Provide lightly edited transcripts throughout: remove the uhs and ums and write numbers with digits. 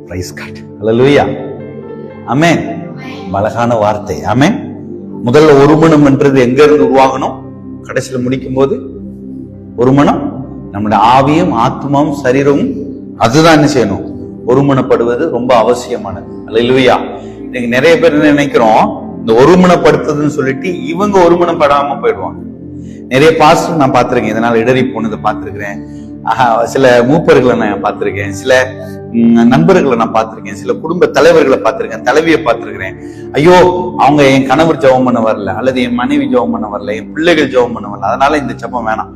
Price God. ஹல்லேலூயா. ஆமென். அழகான வார்த்தை. ஆமென். முதல்ல ஒரு மனம் என்றது எங்க இருந்து உருவாகணும்? கடைசியில முடிக்கும் போது ஒரு மனம் நம்முடைய ஆவியும் ஆத்மாவும் சரீரமும் அதுதான் என்ன செய்யணும்? ஒருமனப்படுவது ரொம்ப அவசியமானது. அல்லேலூயா. இன்னைக்கு நிறைய பேர் நினைக்கிறோம், இந்த ஒருமனப்படுத்துதுன்னு சொல்லிட்டு இவங்க ஒருமனப்படாம போயிடுவாங்க. நிறைய பாஸ்டர் நான் பார்த்திருக்கேன், இதனால இடறி போனதை பார்த்திருக்கிறேன். சில மூப்பர்களை நான் பார்த்திருக்கேன், சில நண்பர்களை நான் பார்த்திருக்கேன், சில குடும்ப தலைவர்களை பார்த்திருக்கேன், தலைவியை பார்த்திருக்கிறேன். ஐயோ, அவங்க என் கணவர் ஜெபம் பண்ண வரல, அல்லது என் மனைவி ஜெபம் பண்ண வரல, என் பிள்ளைகள் ஜெபம் பண்ண வரல, அதனால இந்த ஜெபம் வேணாம்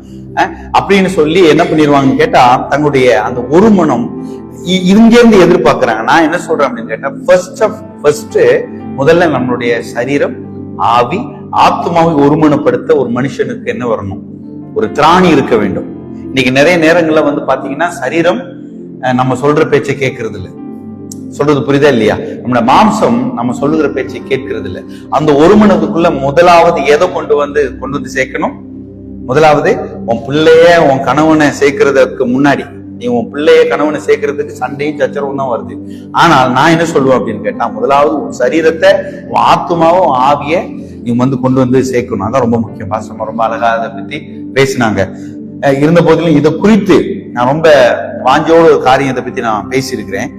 அப்படின்னு சொல்லி என்ன பண்ணிடுவாங்கன்னு கேட்டா, தங்களுடைய அந்த ஒரு மனம் இங்கிருந்து எதிர்பார்க்கிறாங்க. நான் என்ன சொல்றேன் அப்படின்னு கேட்டா, ஃபர்ஸ்ட் முதல்ல நம்மளுடைய சரீரம், ஆவி, ஆத்மாவை ஒருமனப்படுத்த ஒரு மனுஷனுக்கு என்ன வரணும்? ஒரு திராணி இருக்க வேண்டும். இன்னைக்கு நிறைய நேரங்கள்ல பாத்தீங்கன்னா சரீரம் நம்ம சொல்ற பேச்சை கேட்கறது இல்லை. சொல்றது புரியுதா இல்லையா? நம்மளோட மாம்சம் நம்ம சொல்லுகிற பேச்சை கேட்கறது இல்லை. அந்த ஒருமனத்துக்குள்ள முதலாவது எதை கொண்டு வந்து சேர்க்கணும்? முதலாவது உன் பிள்ளைய உன் கணவனை சேர்க்கறதுக்கு முன்னாடி, நீ உன் பிள்ளைய கணவனை சேர்க்கறதுக்கு சண்டையும் சச்சரவும் தான் வருது. ஆனால் நான் என்ன சொல்லுவேன் அப்படின்னு கேட்டா, முதலாவது உன் சரீரத்தை, உன் ஆத்மாவும் ஆவிய நீ கொண்டு வந்து சேர்க்கணும். அதான் ரொம்ப முக்கியம். பாஸ்டர் ரொம்ப அழகா அதை பத்தி பேசினாங்க. இருந்த போதிலும் இதை குறித்து நான் ரொம்ப வாஞ்சோட ஒரு காரியத்தை பத்தி நான் பேசியிருக்கிறேன்.